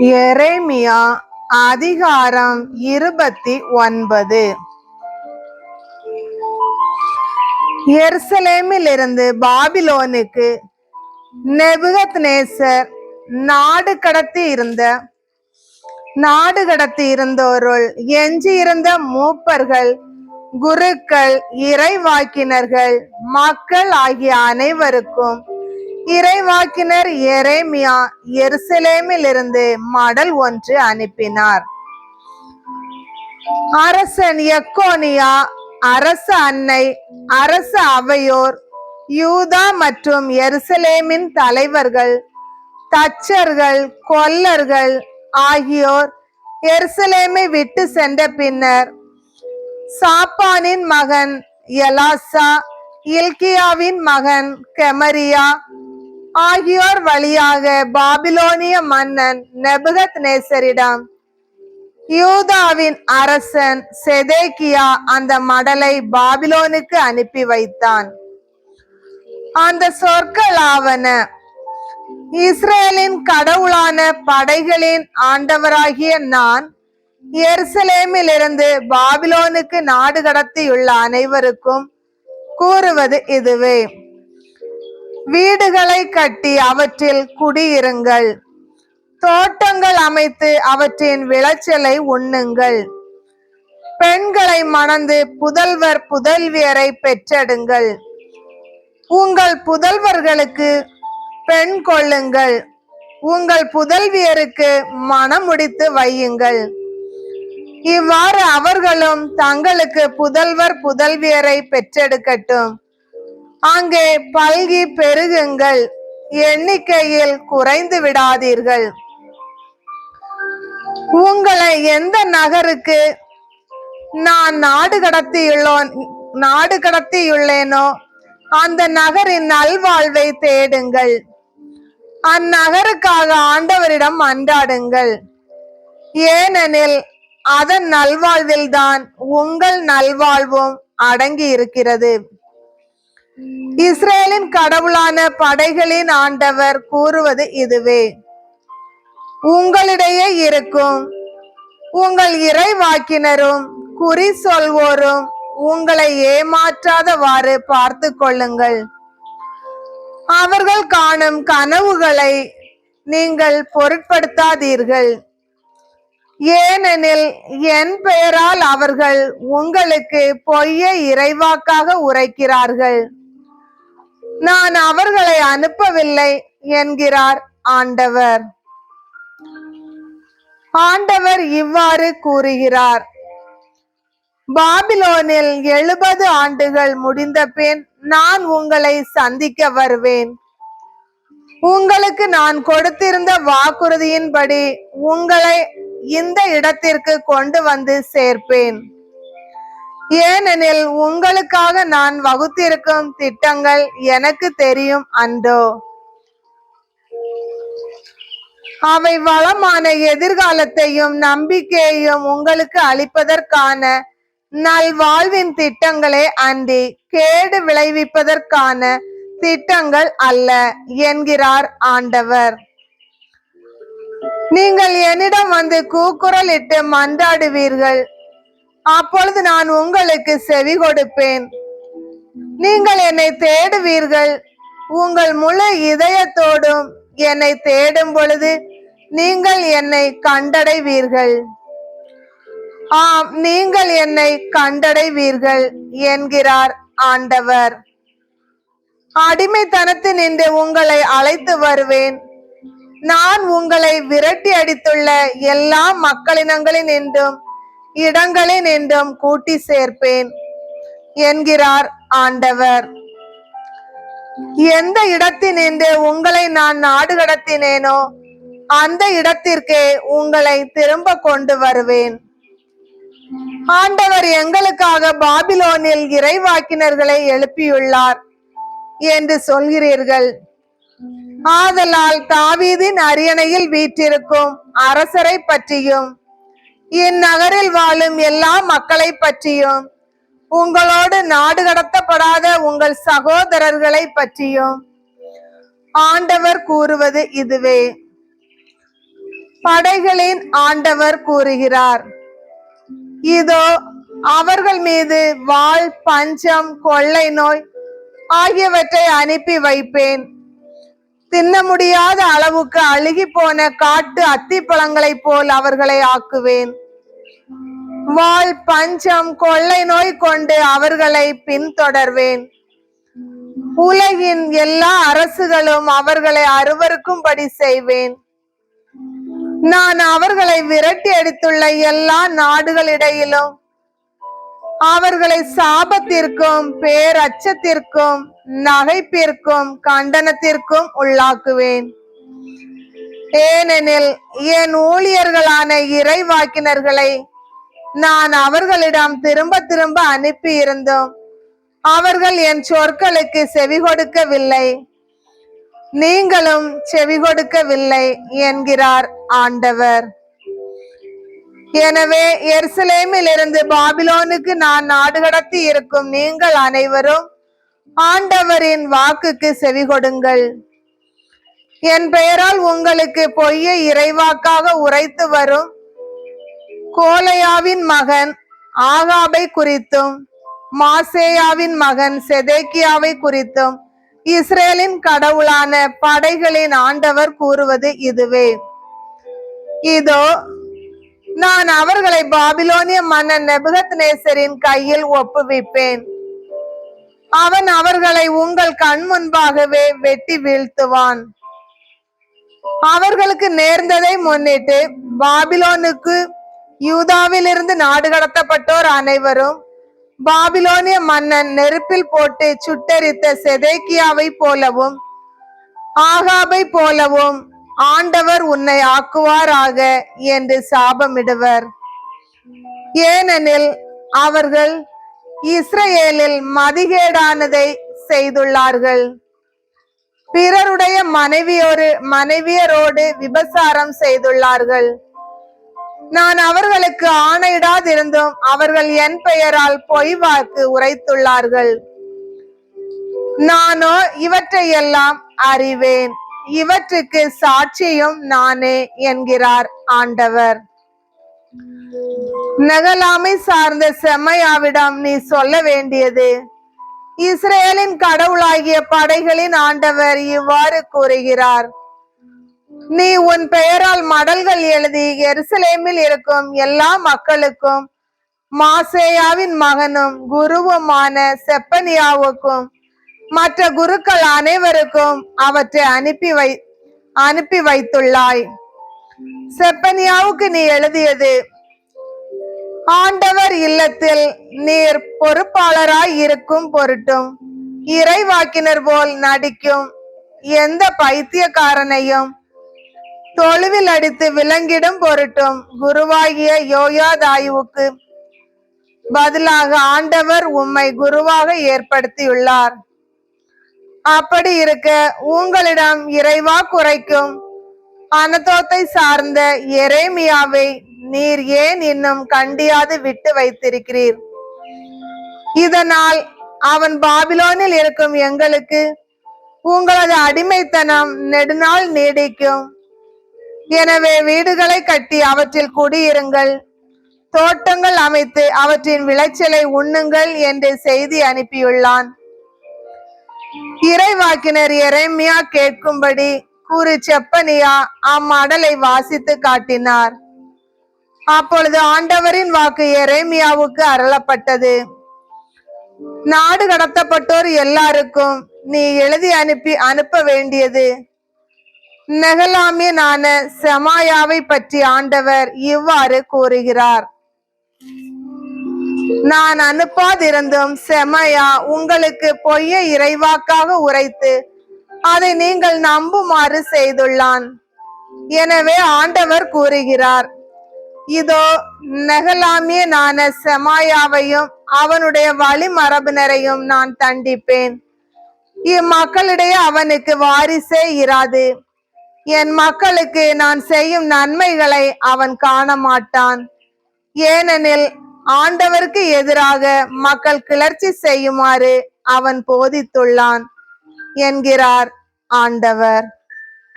எரேமியா அதிகாரம் 29. எருசலேமிலிருந்து பாபிலோனுக்கு நேபுகத்நேசர் நாடு கடத்தி இருந்தோருள் எஞ்சியிருந்த மூப்பர்கள், குருக்கள், இறைவாக்கினர்கள், மக்கள் ஆகிய அனைவருக்கும் இறைவாக்கினர் எரேமியா எருசலேமிலிருந்து மடல் ஒன்று அனுப்பினார். அரசன் எக்கோனியா, அரச அன்னை, அரச அவையோர், யூதா மற்றும் எருசலேமின் தலைவர்கள், தச்சர்கள், கொல்லர்கள் ஆகியோர் எருசலேமை விட்டு சென்ற பின்னர் சாப்பானின் மகன் எலாசா, இல்கியாவின் மகன் கெமரியா ஆகியோர் வழியாக பாபிலோனிய மன்னன் நேபுகத்நேசரிடம் யூதாவின் அரசன் செதேக்கியா அந்த மடலை பாபிலோனுக்கு அனுப்பி வைத்தான். அந்த சொற்களாவன: இஸ்ரேலின் கடவுளான படைகளின் ஆண்டவராகிய நான் எருசலேமிலிருந்து பாபிலோனுக்கு நாடு கடத்தியுள்ள அனைவருக்கும் கூறுவது இதுவே: வீடுகளை கட்டி அவற்றில் குடியிருங்கள், தோட்டங்கள் அமைத்து அவற்றின் விளைச்சலை உண்ணுங்கள், பெண்களை மணந்து புதல்வர் புதல்வியரை பெற்றெடுங்கள், உங்கள் புதல்வர்களுக்கு பெண் கொள்ளுங்கள், உங்கள் புதல்வியருக்கு மணம் முடித்து வையுங்கள். இவ்வாறு அவர்களும் தங்களுக்கு புதல்வர் புதல்வியரை பெற்றெடுக்கட்டும். அங்கே பல்கி பெருகுங்கள், எண்ணிக்கையில் குறைந்து விடாதீர்கள். உங்களை எந்த நகருக்கு நான் நாடு கடத்தியுள்ளேனோ அந்த நகரின் நல்வாழ்வை தேடுங்கள். அந்நகருக்காக ஆண்டவரிடம் மன்றாடுங்கள். ஏனெனில் அதன் நல்வாழ்வில்தான் உங்கள் நல்வாழ்வும் அடங்கி இருக்கிறது. இஸ்ரேலின் கடவுளான படைகளின் ஆண்டவர் கூறுவது இதுவே: உங்களிடையே இருக்கும் உங்கள் இறைவாக்கினரும் குறி சொல்வோரும் உங்களை ஏமாற்றாதவாறு பார்த்து கொள்ளுங்கள். அவர்கள் காணும் கனவுகளை நீங்கள் பொருட்படுத்தாதீர்கள். ஏனெனில் என் பெயரால் அவர்கள் உங்களுக்கு பொய்யை இறைவாக்காக உரைக்கிறார்கள். நான் அவர்களை அனுப்பவில்லை என்கிறார் ஆண்டவர். ஆண்டவர் இவ்வாறு கூறுகிறார்: பாபிலோனில் 70 ஆண்டுகள் முடிந்த பின் நான் உங்களை சந்திக்க வருவேன். உங்களுக்கு நான் கொடுத்திருந்த வாக்குறுதியின்படி உங்களை இந்த இடத்திற்கு கொண்டு வந்து சேர்ப்பேன். ஏனெனில் உங்களுக்காக நான் வகுத்திருக்கும் திட்டங்கள் எனக்கு தெரியும் அன்றோ? அவை வளமான எதிர்காலத்தையும் நம்பிக்கையையும் உங்களுக்கு அளிப்பதற்கான நல்வாழ்வின் திட்டங்களே அன்றி கேடு விளைவிப்பதற்கான திட்டங்கள் அல்ல என்கிறார் ஆண்டவர். நீங்கள் என்னிடம் வந்து கூக்குரலிட்டு மன்றாடுவீர்கள், அப்பொழுது நான் உங்களுக்கு செவி கொடுப்பேன். நீங்கள் என்னை தேடுவீர்கள், உங்கள் முழு இதயத்தோடும் என்னை தேடும் பொழுது நீங்கள் என்னை கண்டடைவீர்கள். ஆம், நீங்கள் என்னை கண்டடைவீர்கள் என்கிறார் ஆண்டவர். அடிமைத்தனத்தினின்று உங்களை அழைத்து வருவேன். நான் உங்களை விரட்டி அடித்துள்ள எல்லா மக்களினங்களினின்றும் இடங்களினின்றும் கூட்டி சேர்ப்பேன் என்கிறார் ஆண்டவர். எந்த இடத்தினின்று உங்களை நான் நாடு கடத்தினேனோ அந்த இடத்திற்கே உங்களை திரும்ப கொண்டு வருவேன். ஆண்டவர் எங்களுக்காக பாபிலோனில் இறைவாக்கினர்களை எழுப்பியுள்ளார் என்று சொல்கிறீர்கள். ஆதலால் தாவீதின் அரியணையில் வீற்றிருக்கும் அரசரை பற்றியும் இந்நகரில் வாழும் எல்லா மக்களை பற்றியும் உங்களோடு நாடு கடத்தப்படாத உங்கள் சகோதரர்களை பற்றியும் ஆண்டவர் கூறுவது இதுவே: படைகளின் ஆண்டவர் கூறுகிறார், இதோ அவர்கள் மீது வாள், பஞ்சம், கொள்ளை நோய் ஆகியவற்றை அனுப்பி வைப்பேன். தின்ன முடியாத அளவுக்கு அழுகி போன காட்டு அத்திப்பழங்களைப் போல் அவர்களை ஆக்குவேன். வாள், பஞ்சம், கொள்ளை நோய் கொண்டு அவர்களை பின்தொடர்வேன். உலகின் எல்லா அரசுகளும் அவர்களை அருவருக்கும்படி செய்வேன். நான் அவர்களை விரட்டி அடித்துள்ள எல்லா நாடுகளிடையிலும் அவர்களை சாபத்திற்கும், பேரச்சத்திற்கும், நகைப்பிற்கும், கண்டனத்திற்கும் உள்ளாக்குவேன். ஏனெனில் என் ஊழியர்களான இறைவாக்கினர்களை நான் அவர்களிடம் திரும்ப திரும்ப அனுப்பி இருந்தும் அவர்கள் என் சொற்களுக்கு செவி கொடுக்கவில்லை. நீங்களும் செவி கொடுக்கவில்லை என்கிறார் ஆண்டவர். எனவே எருசலேமில் இருந்து பாபிலோனுக்கு நான் நாடு கடத்தி இருக்கும் நீங்கள் அனைவரும் ஆண்டவரின் வாக்குக்கு செவி கொடுங்கள். என் பெயரால் உங்களுக்கு பொய்யை இறைவாக்காக உரைத்து வரும் கோலையாவின் மகன் ஆகாபை குறித்தும், மாசேயாவின் மகன் செதேக்கியாவை குறித்தும் இஸ்ரேலின் கடவுளான படைகளின் ஆண்டவர் கூறுவது இதுவே, இதோ நான் அவர்களை பாபிலோனிய மன்னன் நேபுகத்நேசரின் கையில் ஒப்புவிப்பேன். அவன் அவர்களை உங்கள் கண் முன்பாகவே வெட்டி வீழ்த்துவான். அவர்களுக்கு நேர்ந்ததை முன்னிட்டு பாபிலோனுக்கு யூதாவிலிருந்து நாடு கடத்தப்பட்டோர் அனைவரும் பாபிலோனிய மன்னன் நெருப்பில் போட்டு சுட்டெரித்த செதேக்கியாவை போலவும் ஆகாபை போலவும் ஆண்டவர் உன்னை ஆக்குவாராக என்று சாபமிடுவர். ஏனெனில் அவர்கள் இஸ்ரேலில் மதிகேடானதை செய்துள்ளார்கள். பிறருடைய மனைவியரோடு விபசாரம் செய்துள்ளார்கள். நான் அவர்களுக்கு ஆணையிடாதிருந்தும் அவர்கள் என் பெயரால் பொய் வாக்கு உரைத்துள்ளார்கள். நானோ இவற்றையெல்லாம் அறிவேன், இவற்றுக்கு சாட்சியும் நானே என்கிறார் ஆண்டவர். நெகலாமை சார்ந்த செம்மையாவிடம் நீ சொல்ல வேண்டியது, இஸ்ரேலின் கடவுளாகிய படைகளின் ஆண்டவர் இவ்வாறு கூறுகிறார், நீ உன் பெயரால் மடல்கள் எழுதி எருசலேமில் இருக்கும் எல்லா மக்களுக்கும் மாசேயாவின் மகனும் குருவுமான செப்பனியாவுக்கும் மற்ற குருக்கள் அனைவருக்கும் அவற்றை அனுப்பி வைத்துள்ளாய். செப்பனியாவுக்கு நீ எழுதியது, ஆண்டவர் இல்லத்தில் நீர் பொறுப்பாளராய் இருக்கும் பொருட்டும் இறைவாக்கினர் போல் நடிக்கும் எந்த பைத்தியக்காரனையும் தொழுவில் அடித்து விலங்கிடும் பொருட்டும் குருவாகிய யோயாதாயுவுக்கு பதிலாக ஆண்டவர் உம்மை குருவாக ஏற்படுத்தியுள்ளார். அப்படி இருக்க உங்களிடம் இறைவா குறைக்கும் அனதோத்தை சார்ந்த எரேமியாவை நீர் ஏன் இன்னும் கண்டியாது விட்டு வைத்திருக்கிறீர்? இதனால் அவன் பாபிலோனில் இருக்கும் எங்களுக்கு உங்களது அடிமைத்தனம் நெடுநாள் நீடிக்கும். எனவே வீடுகளை கட்டி அவற்றில் குடியிருங்கள், தோட்டங்கள் அமைத்து அவற்றின் விளைச்சலை உண்ணுங்கள் என்று செய்தி அனுப்பியுள்ளான். இறைவாக்கினர் எரேமியா கேட்கும்படி கூறி செப்பனியா அம்மடலை வாசித்து காட்டினார். அப்பொழுது ஆண்டவரின் வாக்கு எரேமியாவுக்கு அருளப்பட்டது. நாடு கடத்தப்பட்டோர் எல்லாருக்கும் நீ எழுதி அனுப்ப வேண்டியது, நெகலாமியனான செமாயாவை பற்றி ஆண்டவர் இவ்வாறு கூறுகிறார், நான் அனுப்பாதிருந்தும் செமாயா உங்களுக்கு பொய்யை இறைவாக்காக உரைத்து அதை நீங்கள் நம்புமாறு செய்துள்ளான். எனவே ஆண்டவர் கூறுகிறார், இதோ நெகலாமியனான செமாயாவையும் அவனுடைய வழிமரபினரையும் நான் தண்டிப்பேன். இம்மக்களிடையே அவனுக்கு வாரிசே இராது. என் மக்களுக்கு நான் செய்யும் நன்மைகளை அவன் காண மாட்டான். ஏனெனில் ஆண்டவருக்கு எதிராக மக்கள் கிளர்ச்சி செய்யுமாறு அவன் போதித்துள்ளான் என்கிறார் ஆண்டவர்.